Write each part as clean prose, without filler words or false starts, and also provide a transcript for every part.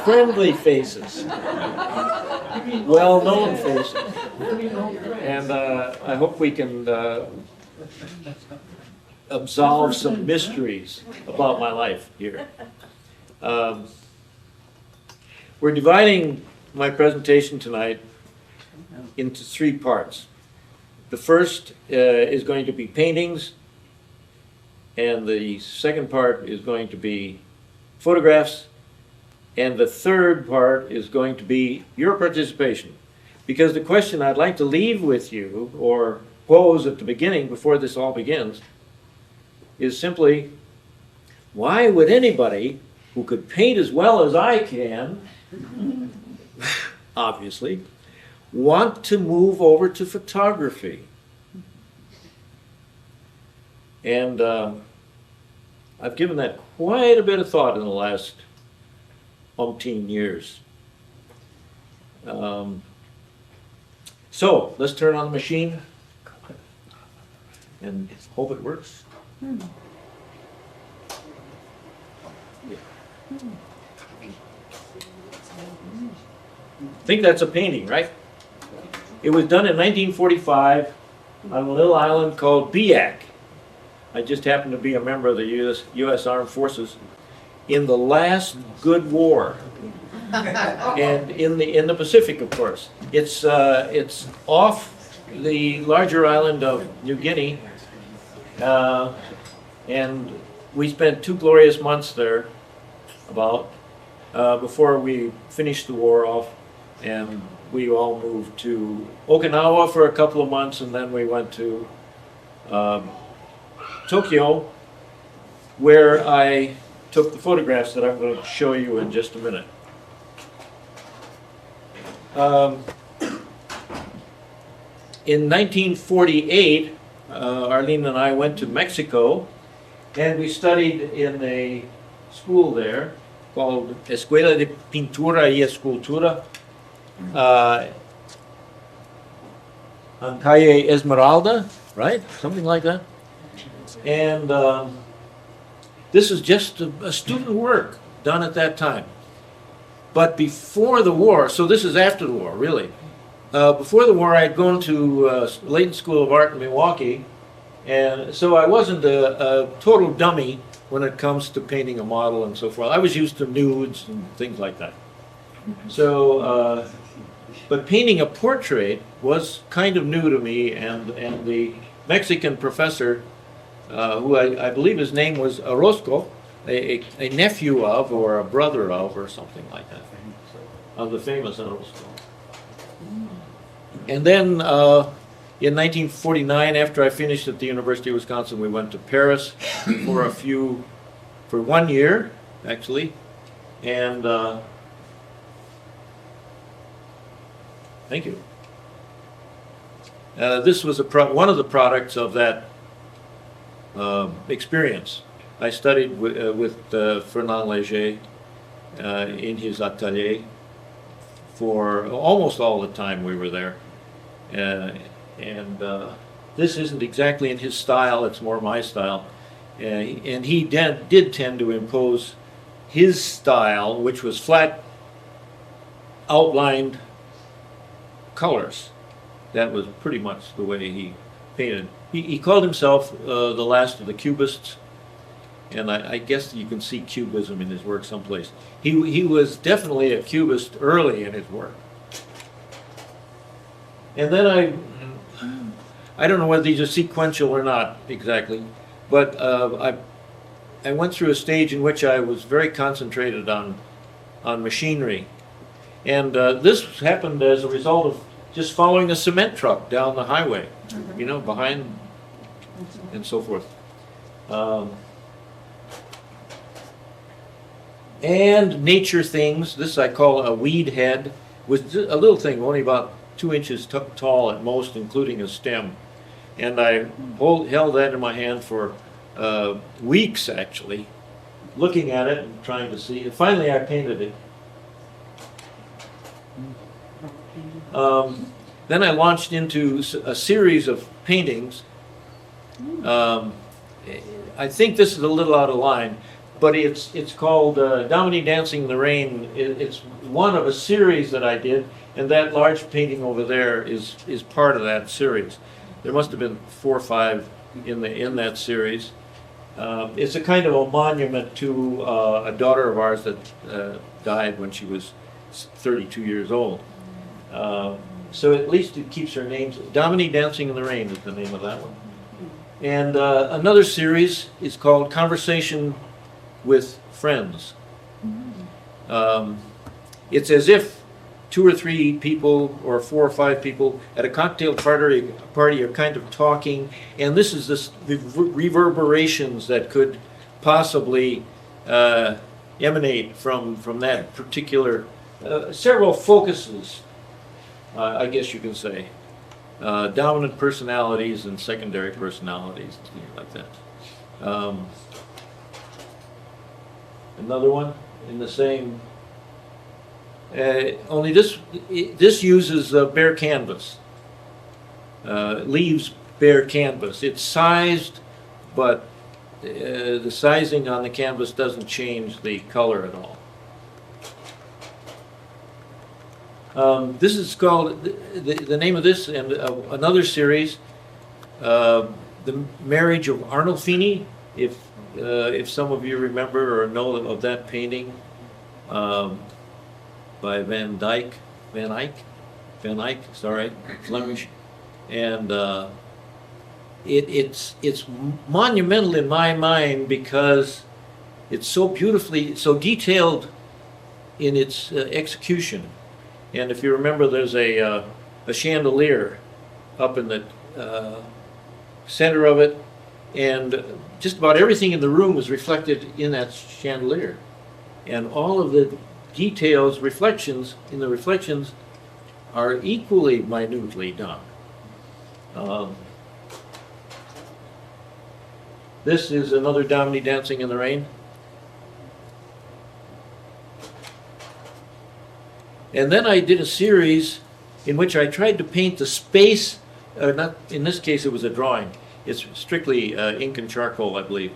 friendly faces, well-known faces, and I hope we can absolve some mysteries about my life here. We're dividing my presentation tonight into three parts. The first is going to be paintings, and the second part is going to be photographs, and the third part is going to be your participation. Because the question I'd like to leave with you, or pose at the beginning before this all begins, is simply, why would anybody who could paint as well as I can, obviously, want to move over to photography? And I've given that quite a bit of thought in the last umpteen years. So let's turn on the machine and hope it works. I think that's a painting, right? It was done in 1945 on a little island called Biak. I just happened to be a member of the U.S. Armed Forces in the last good war, and in the Pacific, of course. It's off the larger island of New Guinea, and we spent 2 glorious months there, before we finished the war off, and we all moved to Okinawa for a couple of months, and then we went to Tokyo, where I took the photographs that I'm going to show you in just a minute. In 1948, Arlene and I went to Mexico, and we studied in a school there called Escuela de Pintura y Escultura, on Calle Esmeralda, right? Something like that. And this is just a student work done at that time. But before the war, so this is after the war, really. Before the war, I had gone to Layton School of Art in Milwaukee, and so I wasn't a total dummy when it comes to painting a model and so forth. I was used to nudes and things like that. So, but painting a portrait was kind of new to me, and the Mexican professor, who I believe his name was Orozco, a nephew of or a brother of or something like that, of the famous Orozco. And then in 1949, after I finished at the University of Wisconsin, we went to Paris for 1 year, actually, and thank you. This was one of the products of that experience. I studied with Fernand Léger in his atelier for almost all the time we were there. And this isn't exactly in his style, it's more my style. And he did tend to impose his style, which was flat outlined colors. That was pretty much the way he painted. He called himself the last of the Cubists, and I guess you can see Cubism in his work someplace. He was definitely a Cubist early in his work. And then I don't know whether these are sequential or not exactly, but I went through a stage in which I was very concentrated on machinery. And this happened as a result of just following a cement truck down the highway, you know, behind and so forth. And nature things, this I call a weed head, was a little thing, only about 2 inches tall at most, including a stem. And I held that in my hand for weeks, actually, looking at it and trying to see. And finally, I painted it. Then I launched into a series of paintings. I think this is a little out of line. but it's called Dominique Dancing in the Rain. It's one of a series that I did, and that large painting over there is part of that series. There must have been 4 or 5 in that series. It's a kind of a monument to a daughter of ours that died when she was 32 years old. So at least it keeps her name. Dominique Dancing in the Rain is the name of that one. And another series is called Conversation with Friends. It's as if 2 or 3 people or 4 or 5 people at a cocktail party are kind of talking, and this is this reverberations that could possibly emanate from that particular several focuses, I guess you can say. Dominant personalities and secondary personalities, things like that. Another one in the same. Only this uses bare canvas. Leaves bare canvas. It's sized, but the sizing on the canvas doesn't change the color at all. This is called, the name of this and another series, The Marriage of Arnolfini, if some of you remember or know of that painting, by Van Eyck, sorry, Flemish. And it's monumental in my mind because it's so beautifully, so detailed in its execution. And if you remember, there's a chandelier up in the center of it, and just about everything in the room is reflected in that chandelier. And all of the details, reflections are equally minutely done. This is another Dominique Dancing in the Rain. And then I did a series in which I tried to paint the space, not in this case it was a drawing, it's strictly ink and charcoal, I believe.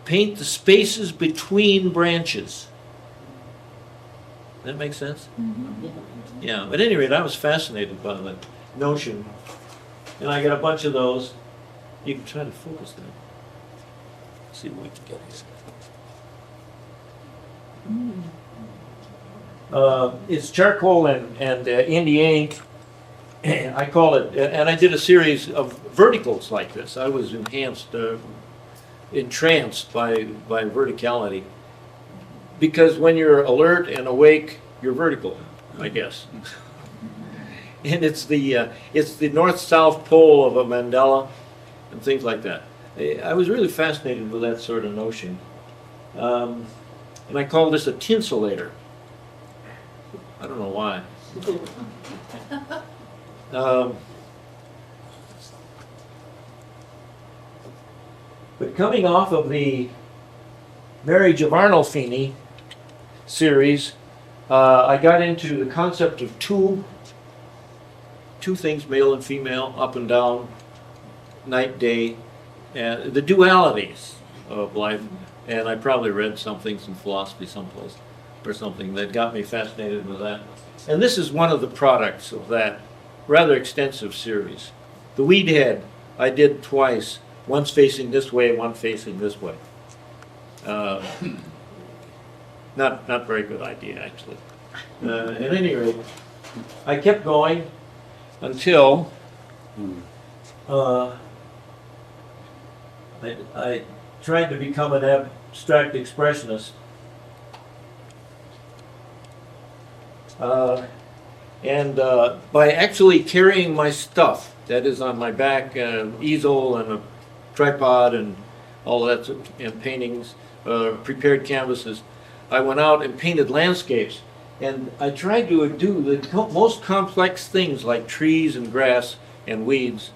Paint the spaces between branches. That makes sense? Mm-hmm. Yeah, but at any rate, I was fascinated by the notion. And I got a bunch of those. You can try to focus that. See what we can get here. It's charcoal and India ink. I call it, and I did a series of verticals like this. I was entranced by verticality, because when you're alert and awake, you're vertical, I guess. And it's the north-south pole of a mandala and things like that. I was really fascinated with that sort of notion, and I call this a tinsellator. I don't know why. But coming off of the Marriage of Arnolfini series, I got into the concept of two things, male and female, up and down, night, day, and the dualities of life. And I probably read something, some philosophy someplace or something that got me fascinated with that. And this is one of the products of that rather extensive series. The weed head I did twice, once facing this way, one facing this way. Not very good idea, actually. At any rate, I kept going until I tried to become an abstract expressionist. By actually carrying my stuff, that is on my back, an easel and a tripod and all that, and paintings, prepared canvases, I went out and painted landscapes. And I tried to do the most complex things like trees and grass and weeds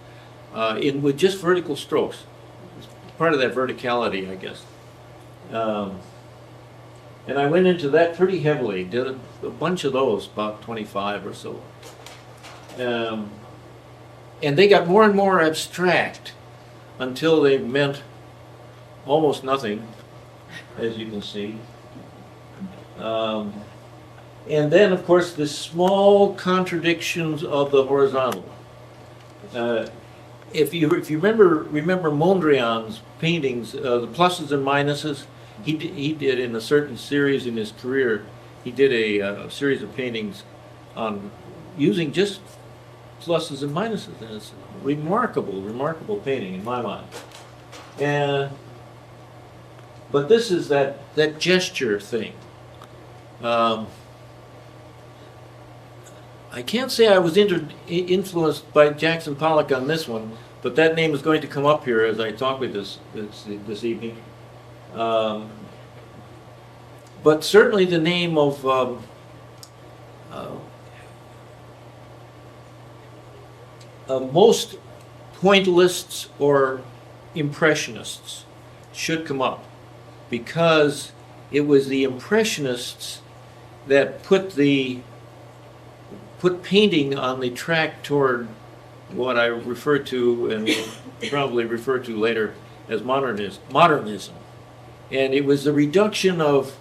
with just vertical strokes. It's part of that verticality, I guess. And I went into that pretty heavily, did a bunch of those, about 25 or so. And they got more and more abstract until they meant almost nothing, as you can see. And then, of course, the small contradictions of the horizontal. If you remember Mondrian's paintings, the pluses and minuses, he did in a certain series in his career, he did a series of paintings on using just pluses and minuses, and it's a remarkable painting in my mind. But this is that gesture thing. I can't say I was influenced by Jackson Pollock on this one, but that name is going to come up here as I talk with this evening. But certainly the name of most pointillists or impressionists should come up, because it was the impressionists that put painting on the track toward what I refer to and probably refer to later as modernism. And it was the reduction of,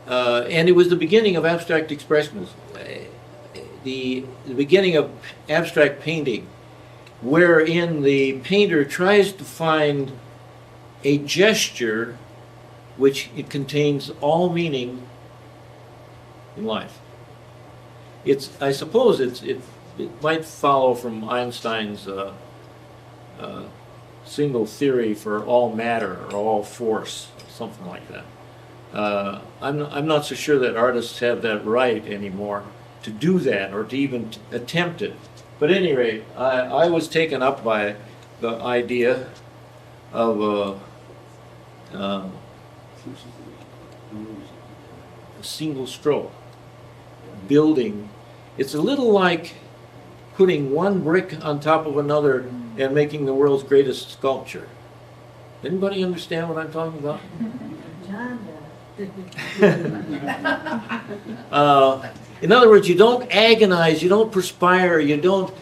and it was the beginning of abstract expressionism, the beginning of abstract painting, wherein the painter tries to find a gesture which it contains all meaning in life. I suppose it might follow from Einstein's single theory for all matter or all force, something like that. I'm not so sure that artists have that right anymore to do that or to even attempt it. But at any rate, I was taken up by the idea of a single stroke building. It's a little like putting one brick on top of another and making the world's greatest sculpture. Anybody understand what I'm talking about? In other words, you don't agonize, you don't perspire, you don't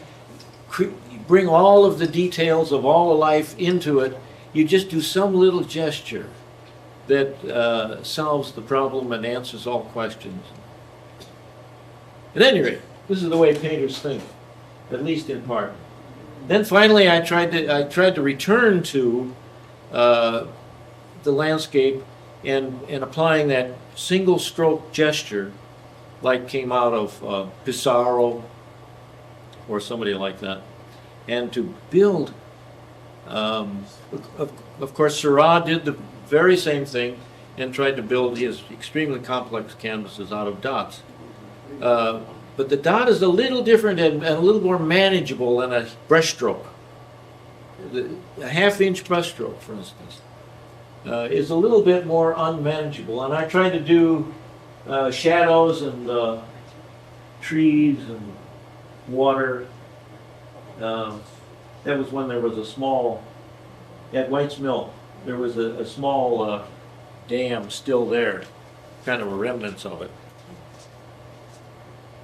bring all of the details of all of life into it. You just do some little gesture that solves the problem and answers all questions. At any rate, this is the way painters think, at least in part. Then finally, I tried to return to the landscape and applying that single stroke gesture, like came out of Pissarro or somebody like that, and to build. Of course, Seurat did the very same thing and tried to build his extremely complex canvases out of dots. But the dot is a little different and a little more manageable than a brushstroke. A half-inch brushstroke, for instance, is a little bit more unmanageable. And I tried to do shadows and trees and water. That was when there was a small, at White's Mill, there was a small dam still there, kind of a remnants of it.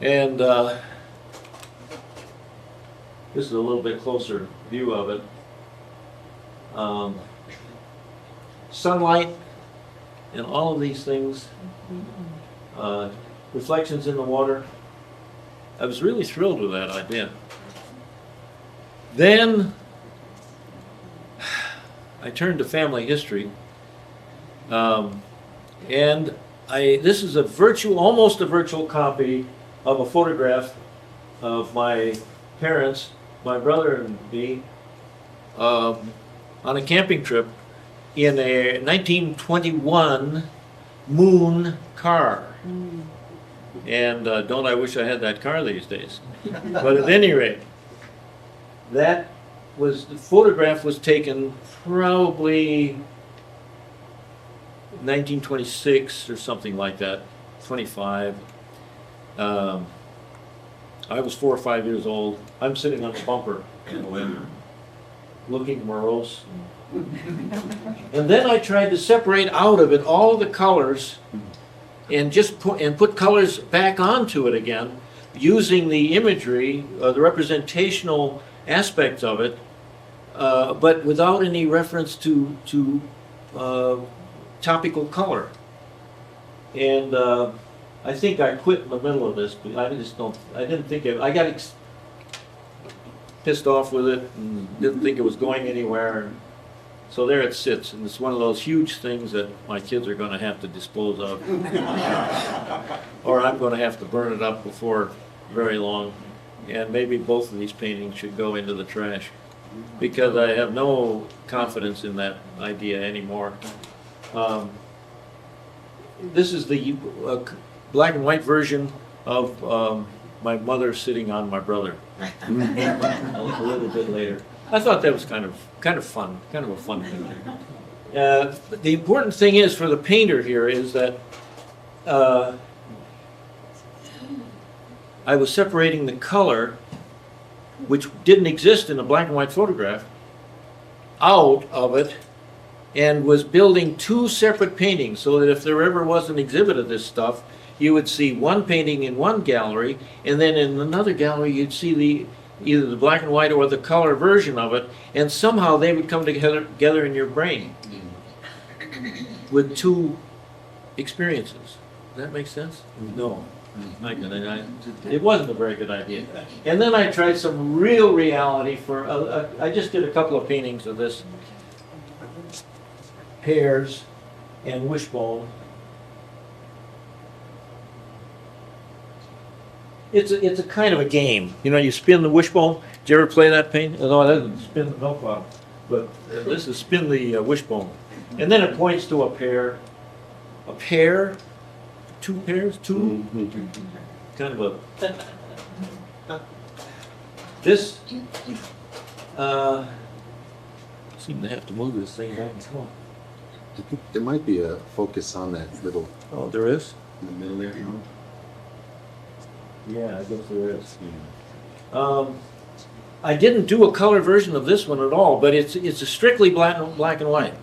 And this is a little bit closer view of it. Sunlight and all of these things, reflections in the water. I was really thrilled with that idea. Then I turned to family history, and this is almost a virtual copy of a photograph of my parents, my brother and me, on a camping trip in a 1921 Moon car. And don't I wish I had that car these days. But at any rate, the photograph was taken probably 1926 or something like that, 25. I was 4 or 5 years old. I'm sitting on a bumper in the wind, looking morose. And then I tried to separate out of it all the colors and just put colors back onto it again, using the imagery, the representational aspects of it, but without any reference to topical color. And I think I quit in the middle of this, but I didn't think I got pissed off with it and didn't think it was going anywhere. So there it sits, and it's one of those huge things that my kids are going to have to dispose of. Or I'm going to have to burn it up before very long. And maybe both of these paintings should go into the trash, because I have no confidence in that idea anymore. This is the black and white version of my mother sitting on my brother. A little bit later. I thought that was kind of fun, kind of a fun thing. The important thing is for the painter here is that I was separating the color, which didn't exist in a black and white photograph, out of it, and was building two separate paintings so that if there ever was an exhibit of this stuff, you would see one painting in one gallery, and then in another gallery you'd see either the black and white or the color version of it, and somehow they would come together in your brain with two experiences. Does that make sense? No. It wasn't a very good idea. And then I tried some real reality for, I just did a couple of paintings of this, pears and wishbone. It's a kind of a game. You know, you spin the wishbone. Did you ever play that paint? No, that doesn't spin the milk bottle. But this is spin the wishbone. And then it points to a pear. A pear? Two pears? Two? Kind of a... This... seem to have to move this thing back and forth. I think there might be a focus on that little... Oh, there is? In the middle there, no? Yeah, I guess there is. I didn't do a color version of this one at all, but it's a strictly black and white.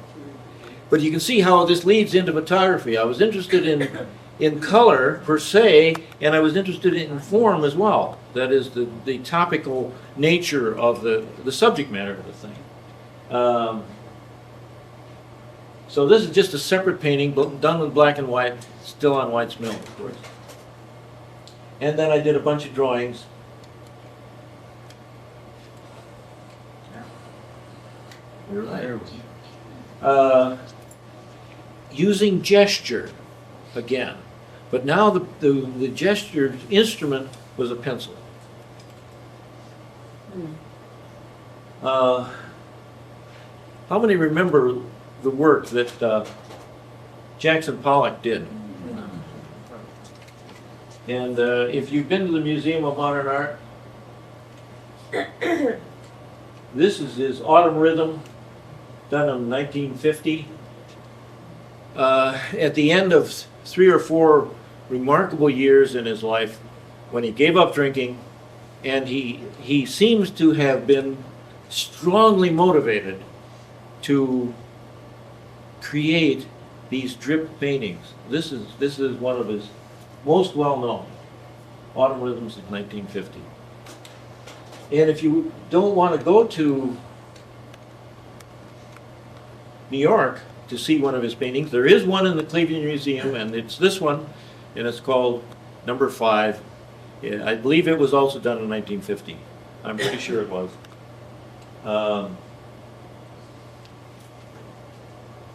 But you can see how this leads into photography. I was interested in color per se, and I was interested in form as well. That is the topical nature of the subject matter of the thing. So this is just a separate painting, done in black and white, still on White's Mill, of course. And then I did a bunch of drawings. You're right. Using gesture again, but now the gesture instrument was a pencil. How many remember the work that Jackson Pollock did? And if you've been to the Museum of Modern Art, this is his Autumn Rhythm, done in 1950. At the end of 3 or 4 remarkable years in his life, when he gave up drinking, and he seems to have been strongly motivated to create these drip paintings. This is one of his most well-known, Autumn Rhythms of 1950. And if you don't want to go to New York to see one of his paintings, there is one in the Cleveland Museum, and it's this one, and it's called Number 5. I believe it was also done in 1950. I'm pretty sure it was.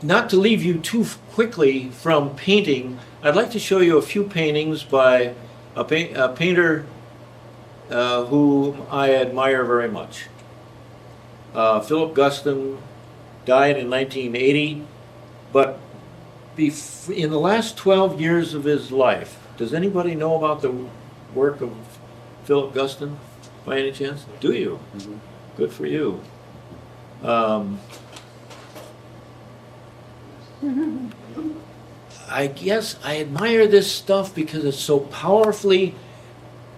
Not to leave you too quickly from painting, I'd like to show you a few paintings by a painter who I admire very much. Philip Guston died in 1980, but in the last 12 years of his life, does anybody know about the work of Philip Guston by any chance? Do you? Mm-hmm. Good for you. I guess I admire this stuff because it's so powerfully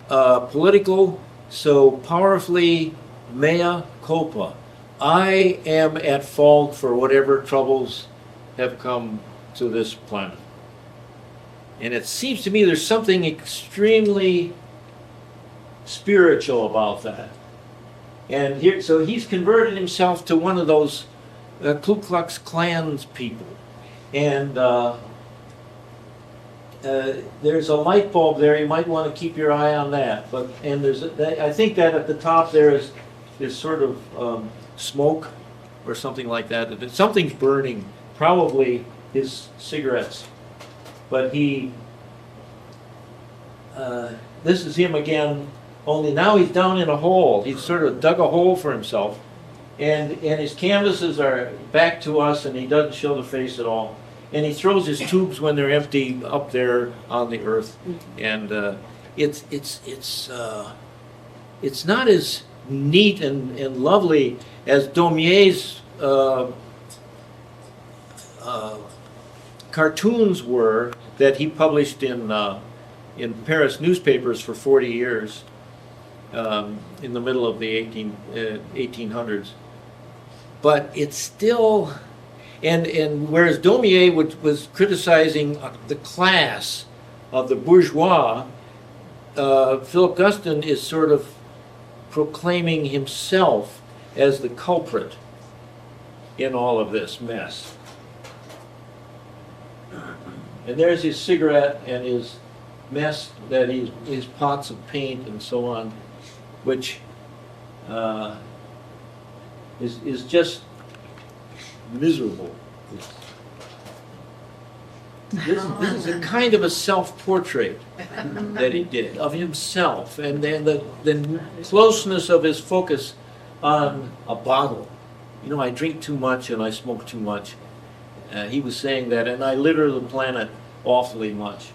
political, so powerfully mea culpa. I am at fault for whatever troubles have come to this planet. And it seems to me there's something extremely spiritual about that. And here, so he's converted himself to one of those Ku Klux Klan's people. And there's a light bulb there. You might want to keep your eye on that. But I think that at the top there is sort of smoke or something like that. Something's burning. Probably his cigarettes. But this is him again. Only now he's down in a hole. He's sort of dug a hole for himself. And his canvases are back to us, and he doesn't show the face at all. And he throws his tubes when they're empty up there on the earth. And it's not as neat and lovely as Daumier's cartoons were that he published in Paris newspapers for 40 years in the middle of the 1800s. But it's still, and whereas Daumier was criticizing the class of the bourgeois, Philip Guston is sort of proclaiming himself as the culprit in all of this mess. And there's his cigarette and his mess that his pots of paint and so on, which is just miserable. This is a kind of a self-portrait that he did of himself, and then the closeness of his focus on a bottle. You know, I drink too much and I smoke too much. He was saying that, and I litter the planet awfully much.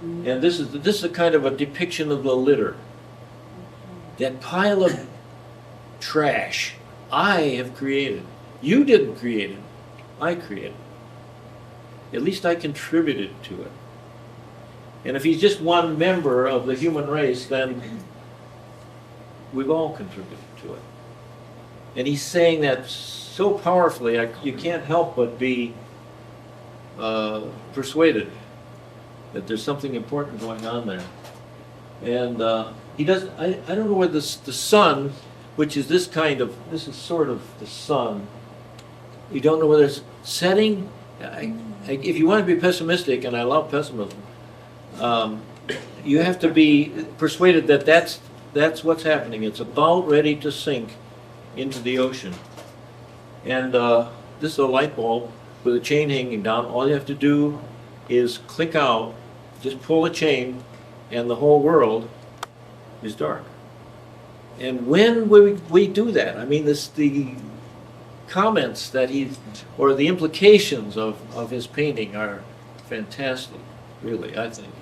And this is a kind of a depiction of the litter. That pile of trash I have created. You didn't create it. I created it. At least I contributed to it. And if he's just one member of the human race, then we've all contributed to it. And he's saying that so powerfully, you can't help but be persuaded that there's something important going on there. And he doesn't, I don't know whether the sun, which is this is sort of the sun, you don't know whether it's setting. If you want to be pessimistic, and I love pessimism, you have to be persuaded that that's what's happening. It's about ready to sink into the ocean. And this is a light bulb with a chain hanging down. All you have to do is click out, just pull a chain, and the whole world is dark. And when we do that, I mean, the comments that or the implications of his painting are fantastic, really, I think.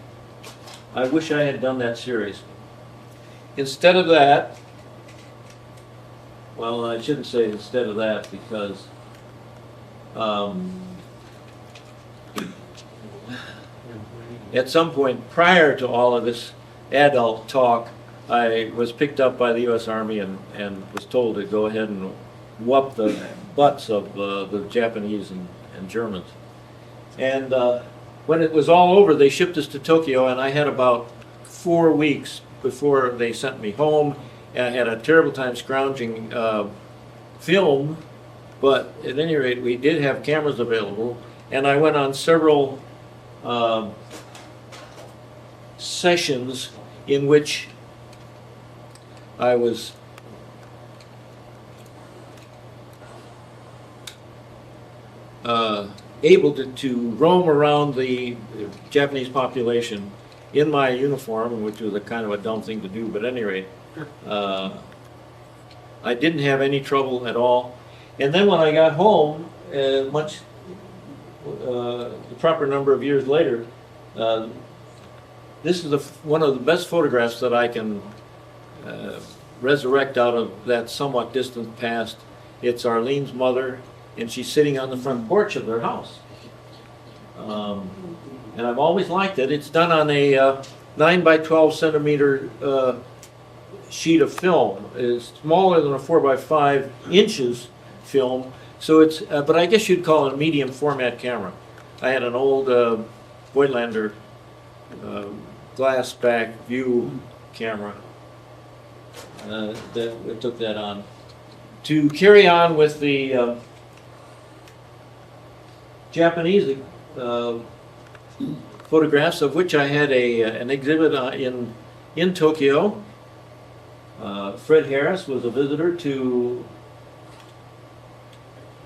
I wish I had done that series. Instead of that, well, I shouldn't say instead of that, because at some point prior to all of this adult talk, I was picked up by the U.S. Army and was told to go ahead and whoop the butts of the Japanese and Germans. And when it was all over, they shipped us to Tokyo, and I had about 4 weeks before they sent me home. And I had a terrible time scrounging film, but at any rate, we did have cameras available, and I went on several sessions in which I was able to roam around the Japanese population in my uniform, which was a kind of a dumb thing to do, but at any rate, I didn't have any trouble at all. And then when I got home, the proper number of years later, this is one of the best photographs that I can resurrect out of that somewhat distant past. It's Arlene's mother, and she's sitting on the front porch of their house. And I've always liked it. It's done on a 9 by 12 centimeter sheet of film. It's smaller than a 4 by 5 inches film, so it's, but I guess you'd call it a medium format camera. I had an old Voigtlander glass back view camera that took that on. to carry on with the Japanese photographs, of which I had an exhibit in Tokyo. Fred Harris was a visitor to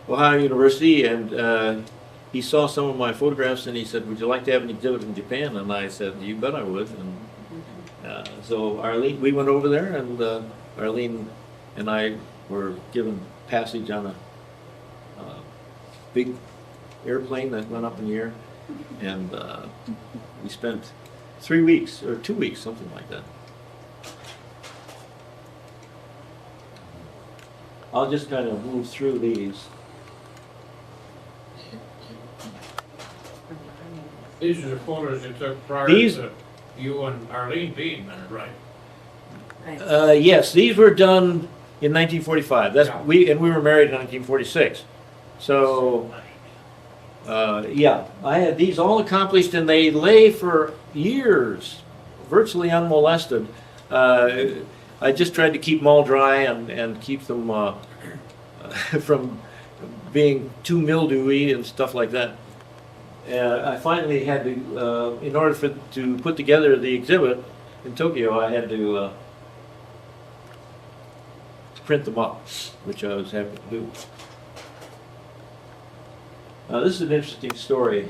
Ohio University, and he saw some of my photographs, and he said, "Would you like to have an exhibit in Japan?" And I said, "You bet I would." And so Arlene, we went over there, and Arlene and I were given passage on a big airplane that went up in the air, and we spent 3 weeks or 2 weeks, something like that. I'll just kind of move through these. These are the photos you took prior These- to you and Arlene being there, right? Yes, these were done in 1945. That's Yeah. we were married in 1946. So yeah, I had these all accomplished, and they lay for years, virtually unmolested. I just tried to keep them all dry and keep them from being too mildewy and stuff like that. I finally had to, in order to put together the exhibit in Tokyo, I had to print them up, which I was happy to do. This is an interesting story.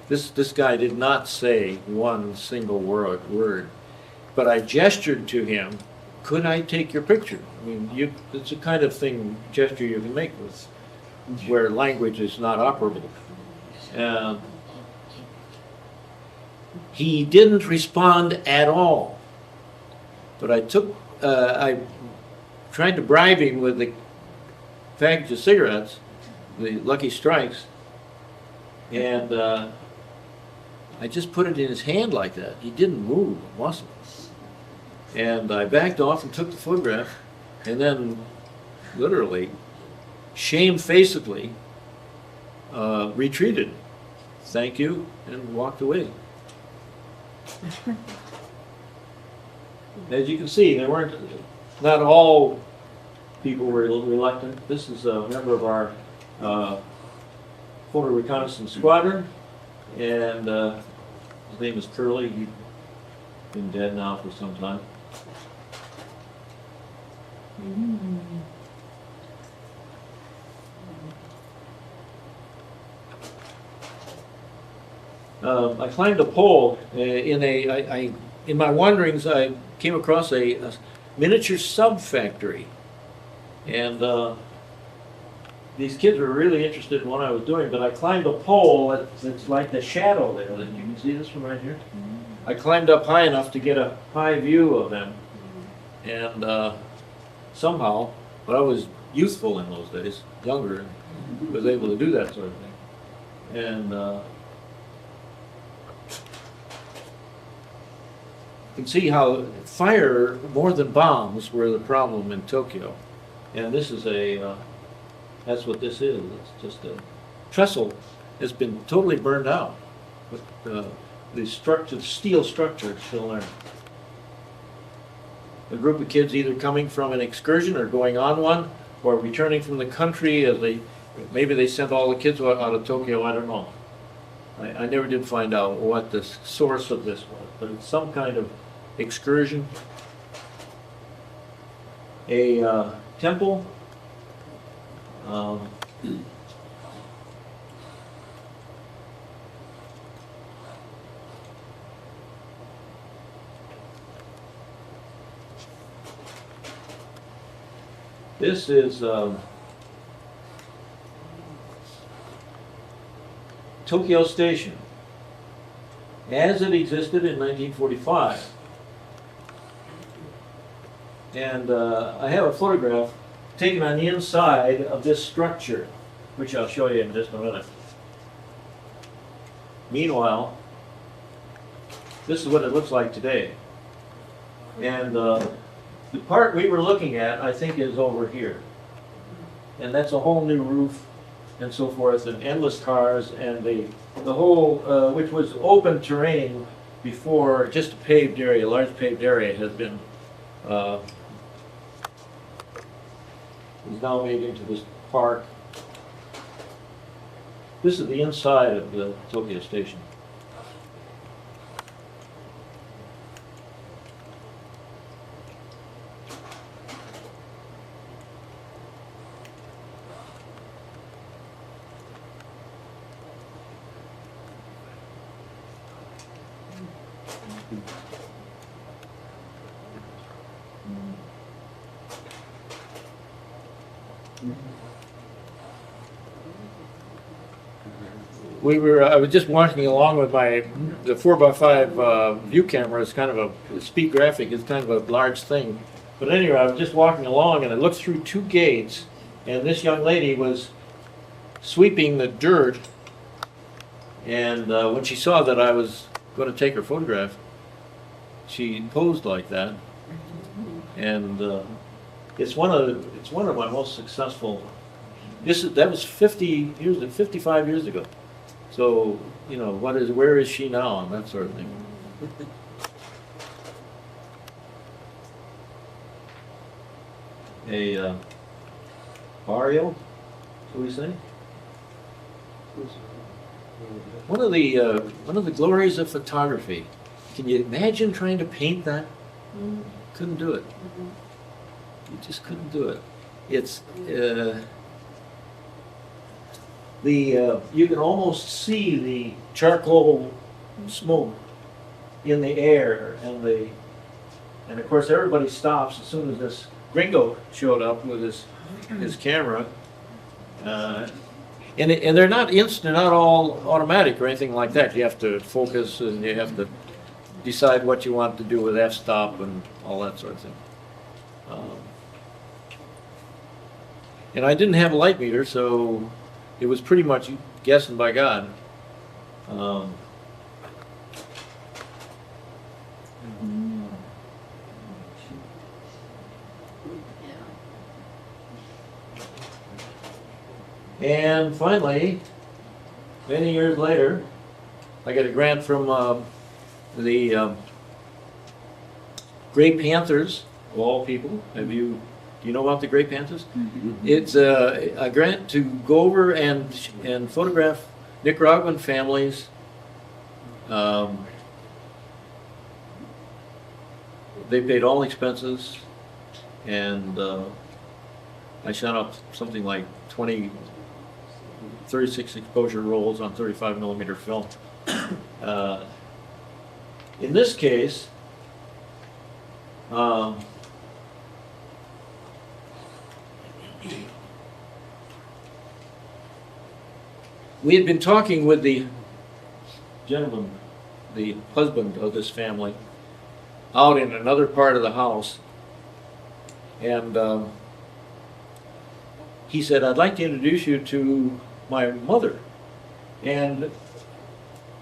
This guy did not say one single word, but I gestured to him, "Could I take your picture?" I mean, it's a kind of gesture you can make with where language is not operable. He didn't respond at all, but I tried to bribe him with the package of cigarettes, the Lucky Strikes, and I just put it in his hand like that. He didn't move a muscle. And I backed off and took the photograph, and then literally, shamefacedly, retreated. Thank you, and walked away. As you can see, not all people were a little reluctant. This is a member of our photo reconnaissance squadron, and his name is Curly. He's been dead now for some time. I climbed a pole in my wanderings. I came across a miniature sub factory, and these kids were really interested in what I was doing. But I climbed a pole that's like the shadow there. That you can see this from right here. I climbed up high enough to get a high view of them, and somehow, but I was youthful in those days, younger, and was able to do that sort of thing, and. You can see how fire more than bombs were the problem in Tokyo, and this is that's what this is. It's just a trestle has been totally burned out, but the steel structure is still there. A group of kids either coming from an excursion or going on one, or returning from the country. Maybe they sent all the kids out of Tokyo. I don't know. I never did find out what the source of this was, but it's some kind of excursion. A temple. This is Tokyo Station as it existed in 1945. And I have a photograph taken on the inside of this structure, which I'll show you in just a minute. Meanwhile, this is what it looks like today. And the part we were looking at, I think, is over here. And that's a whole new roof and so forth, and endless cars, and the whole, which was open terrain before, just a paved area, a large paved area has been is now made into this park. This is the inside of the Tokyo Station. I was just walking along with the 4x5 view camera. It's kind of a speed graphic. It's kind of a large thing. But anyway, I was just walking along and I looked through two gates, and this young lady was sweeping the dirt. And when she saw that I was going to take her photograph, she posed like that. And it's one of my most successful. That was 55 years ago. So, you know, where is she now, and that sort of thing. A barrio, shall we say? One of the glories of photography. Can you imagine trying to paint that? Couldn't do it. You just couldn't do it. It's you can almost see the charcoal smoke in the air, and of course everybody stops as soon as this gringo showed up with his camera, and they're not instant, not all automatic or anything like that. You have to focus and you have to decide what you want to do with f-stop and all that sort of thing. And I didn't have a light meter, so it was pretty much guessing by God. And finally, many years later, I got a grant from the Gray Panthers, of all people. Do you know about the Gray Panthers? It's a grant to go over and photograph Nicaraguan families. They paid all expenses, and I shot up something like 36 exposure rolls on 35 millimeter film. In this case, we had been talking with the gentleman, the husband of this family, out in another part of the house, and he said, "I'd like to introduce you to my mother." And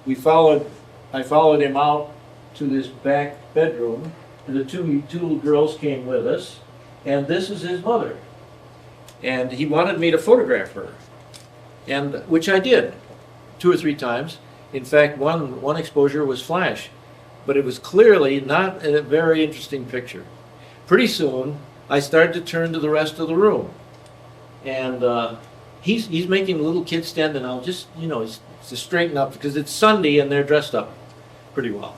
I followed him out to this back bedroom, and the two little girls came with us, and this is his mother. And he wanted me to photograph her, and which I did 2 or 3 times. In fact, one exposure was flash, but it was clearly not a very interesting picture. Pretty soon, I started to turn to the rest of the room, and he's making the little kids stand, and I'll just, to straighten up because it's Sunday and they're dressed up pretty well.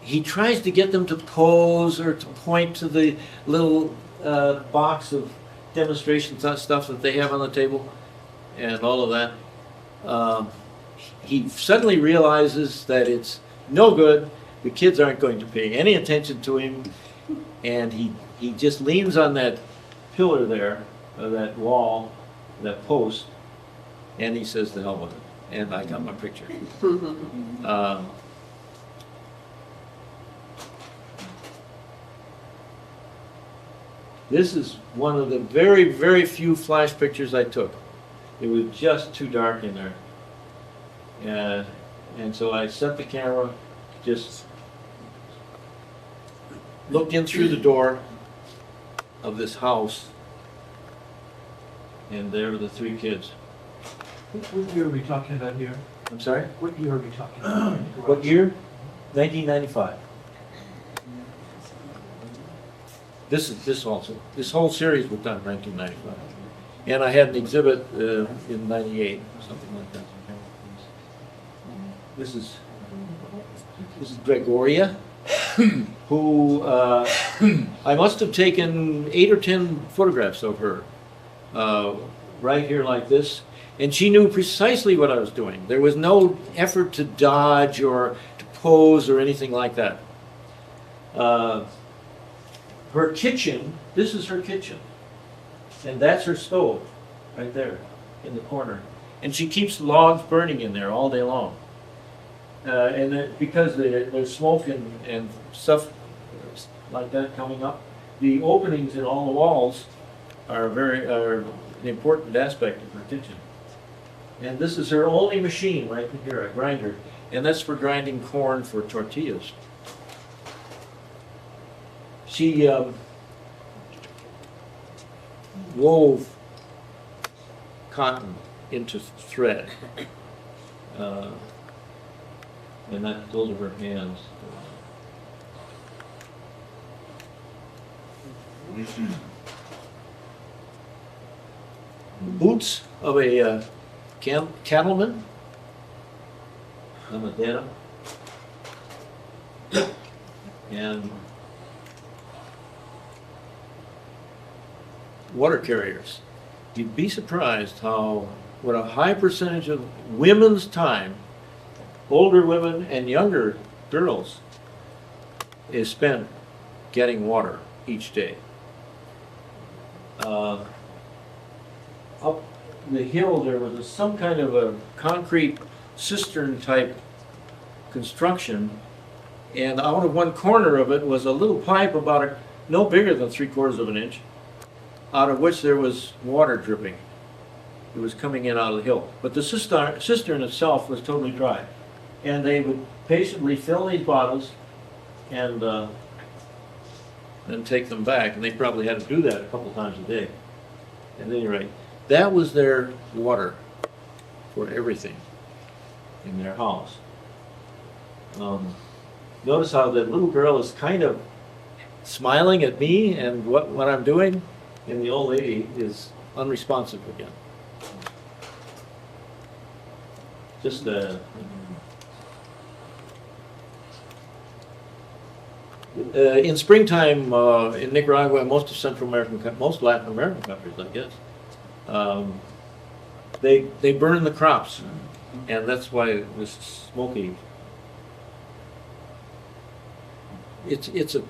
He tries to get them to pose or to point to the little box of demonstration stuff that they have on the table and all of that. He suddenly realizes that it's no good. The kids aren't going to pay any attention to him, and he just leans on that pillar there, that wall, that post, and he says, "The hell with it," and I got my picture. This is one of the very, very few flash pictures I took. It was just too dark in there. And so I set the camera, just looked in through the door of this house, and there were the 3 kids. What year are we talking about here? I'm sorry? What year are we talking about? What year? 1995. This also. This whole series was done in 1995. And I had an exhibit in 98, something like that. This is Gregoria, who I must have taken 8 or 10 photographs of her right here like this. And she knew precisely what I was doing. There was no effort to dodge or to pose or anything like that. Her kitchen, this is her kitchen. And that's her stove, right there, in the corner. And she keeps logs burning in there all day long. Because there's smoke and stuff like that coming up, the openings in all the walls are an important aspect of her kitchen. And this is her only machine right here, a grinder. And that's for grinding corn for tortillas. She wove cotton into thread. And those are her hands. Boots of a cattleman. Madera. And water carriers. You'd be surprised what a high percentage of women's time, older women and younger girls, is spent getting water each day. Up the hill there was some kind of a concrete cistern type construction, and out of one corner of it was a little pipe about no bigger than 3/4 of an inch, out of which there was water dripping. It was coming in out of the hill. But the cistern itself was totally dry. And they would patiently fill these bottles and then take them back. And they probably had to do that a couple times a day. At any rate, that was their water for everything in their house. Notice how the little girl is kind of smiling at me and what I'm doing, and the old lady is unresponsive again. Just in springtime in Nicaragua, most Latin American countries, I guess, they burn the crops, and that's why it was smoky. It's a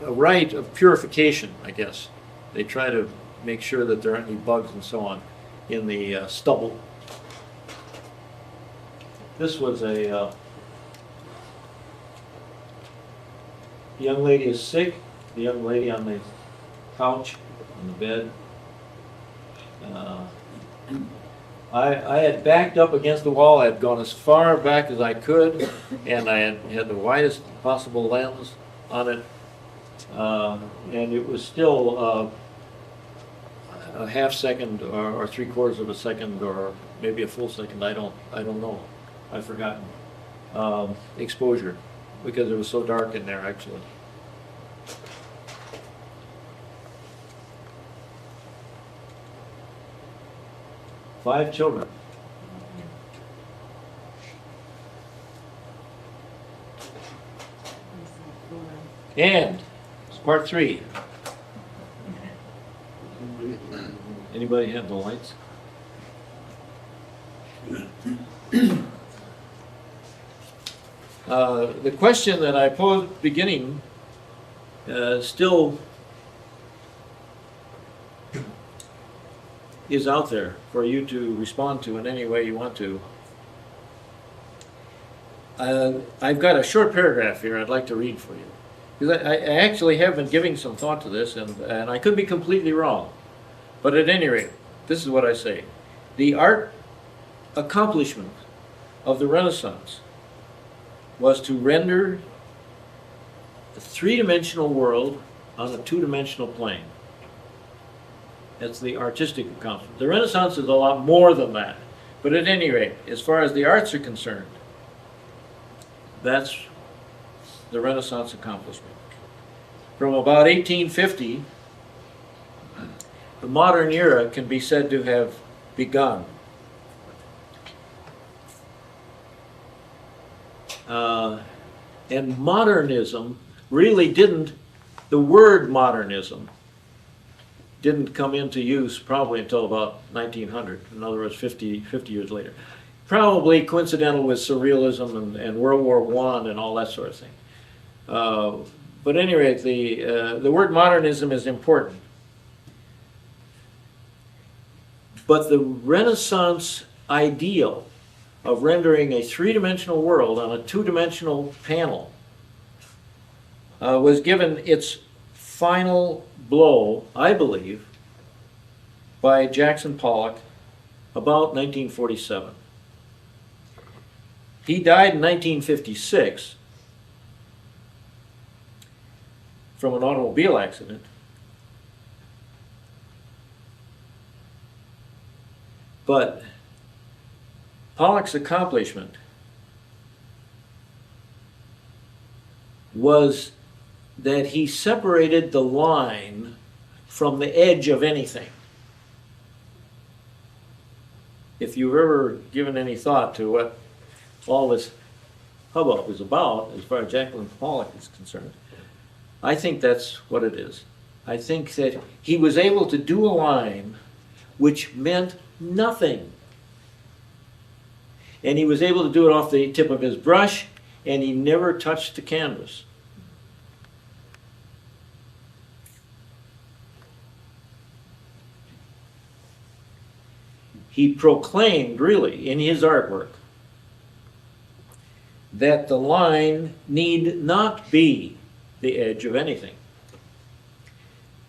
rite of purification, I guess. They try to make sure that there aren't any bugs and so on in the stubble. This was a young lady is sick. The young lady on the couch, on the bed. I had backed up against the wall. I had gone as far back as I could, and I had the widest possible lens on it. And it was still a half second or 3/4 of a second or maybe a full second. I don't know. I've forgotten. Exposure, because it was so dark in there actually. Five children. And it's part 3. Anybody have the lights? The question that I posed beginning still is out there for you to respond to in any way you want to. I've got a short paragraph here I'd like to read for you. Because I actually have been giving some thought to this, and I could be completely wrong. But at any rate, this is what I say. The art accomplishment of the Renaissance was to render a 3-dimensional world on a 2-dimensional plane. That's the artistic accomplishment. The Renaissance is a lot more than that. But at any rate, as far as the arts are concerned, that's the Renaissance accomplishment. from about 1850, the modern era can be said to have begun. And modernism really didn't, the word modernism didn't come into use probably until about 1900, in other words, 50 years later. Probably coincidental with surrealism and World War I and all that sort of thing. But at any rate, the word modernism is important. But the Renaissance ideal of rendering a three-dimensional world on a two-dimensional panel was given its final blow, I believe, by Jackson Pollock about 1947. He died in 1956 from an automobile accident. But Pollock's accomplishment was that he separated the line from the edge of anything. If you've ever given any thought to what all this hubbub is about, as far as Jackson Pollock is concerned, I think that's what it is. I think that he was able to do a line which meant nothing. And he was able to do it off the tip of his brush, and he never touched the canvas. He proclaimed, really, in his artwork, that the line need not be the edge of anything.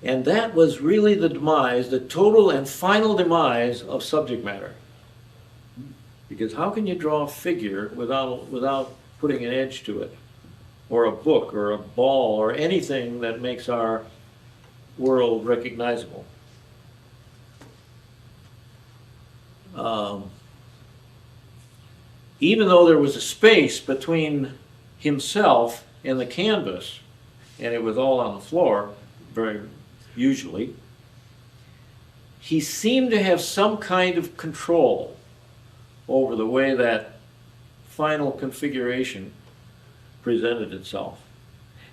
And that was really the demise, the total and final demise of subject matter. Because how can you draw a figure without putting an edge to it? Or a book, or a ball, or anything that makes our world recognizable? Even though there was a space between himself and the canvas, and it was all on the floor, very usually, he seemed to have some kind of control over the way that final configuration presented itself.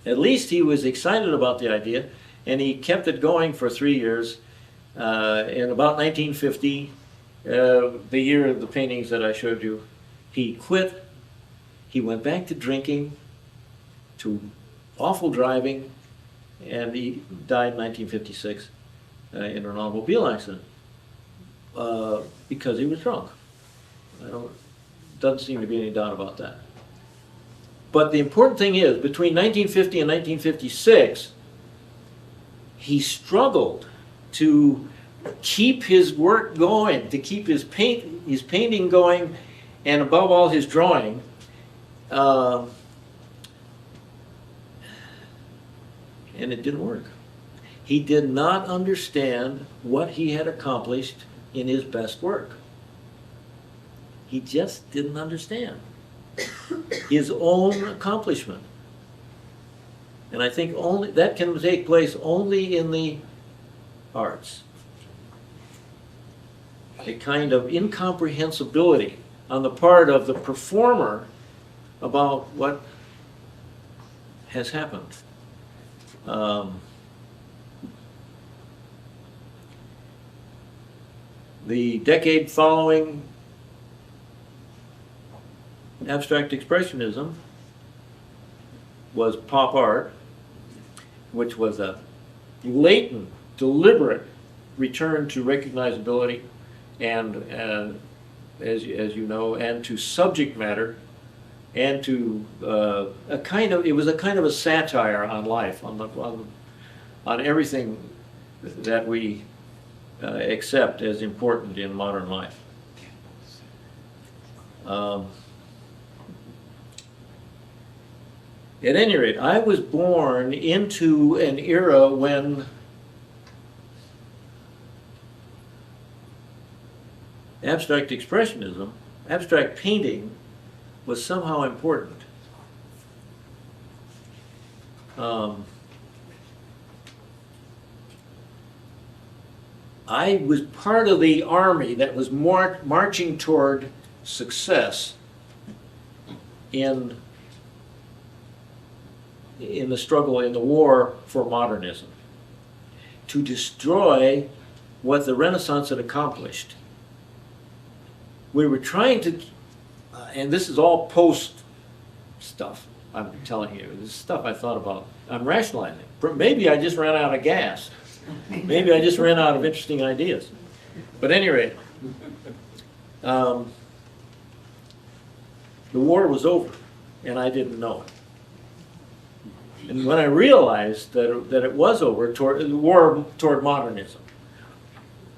At least he was excited about the idea, and he kept it going for 3 years. In about 1950, the year of the paintings that I showed you, he quit. He went back to drinking, to awful driving, and he died in 1956 in an automobile accident because he was drunk. Doesn't seem to be any doubt about that. But the important thing is, between 1950 and 1956, he struggled to keep his work going, to keep his painting going, and above all, his drawing. And it didn't work. He did not understand what he had accomplished in his best work. He just didn't understand his own accomplishment. And I think that can take place only in the arts. A kind of incomprehensibility on the part of the performer about what has happened. The decade following abstract expressionism was pop art, which was a latent, deliberate return to recognizability and as you know, and to subject matter, and to it was a kind of a satire on life, on everything that we accept as important in modern life. At any rate, I was born into an era when abstract expressionism, abstract painting, was somehow important. I was part of the army that was marching toward success in the struggle, in the war for modernism, to destroy what the Renaissance had accomplished. We were trying to, and this is all post stuff, I'm telling you, this is stuff I thought about. I'm rationalizing. Maybe I just ran out of gas. Maybe I just ran out of interesting ideas. But at any rate, the war was over, and I didn't know it. And when I realized that it was over, the war toward modernism,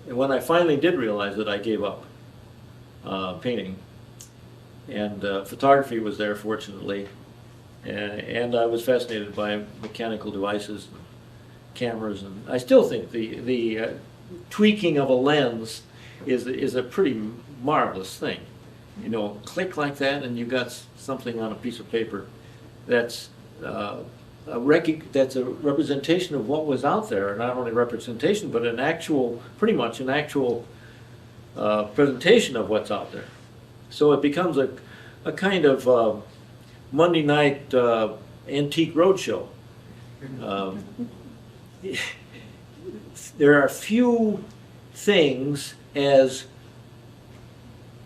and when I finally did realize it, I gave up painting. And photography was there, fortunately. And I was fascinated by mechanical devices, and cameras, and I still think the tweaking of a lens is a pretty marvelous thing. You know, click like that, and you got something on a piece of paper that's that's a representation of what was out there, and not only representation, but an actual, pretty much an actual presentation of what's out there. So it becomes a kind of Monday night antique roadshow. There are few things as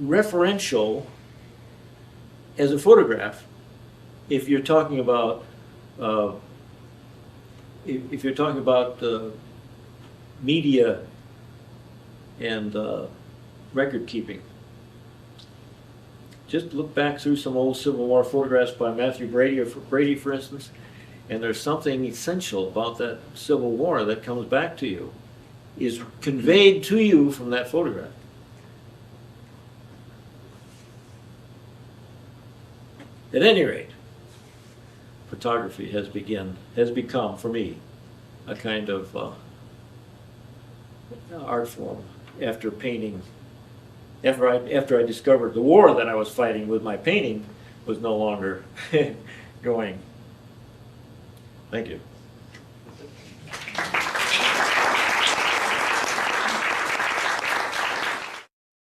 referential as a photograph if you're talking about media and record keeping. Just look back through some old Civil War photographs by Matthew Brady, for instance, and there's something essential about that Civil War that comes back to you, is conveyed to you from that photograph. At any rate, photography has become for me a kind of art form after painting. After I discovered the war that I was fighting with my painting was no longer going. Thank you.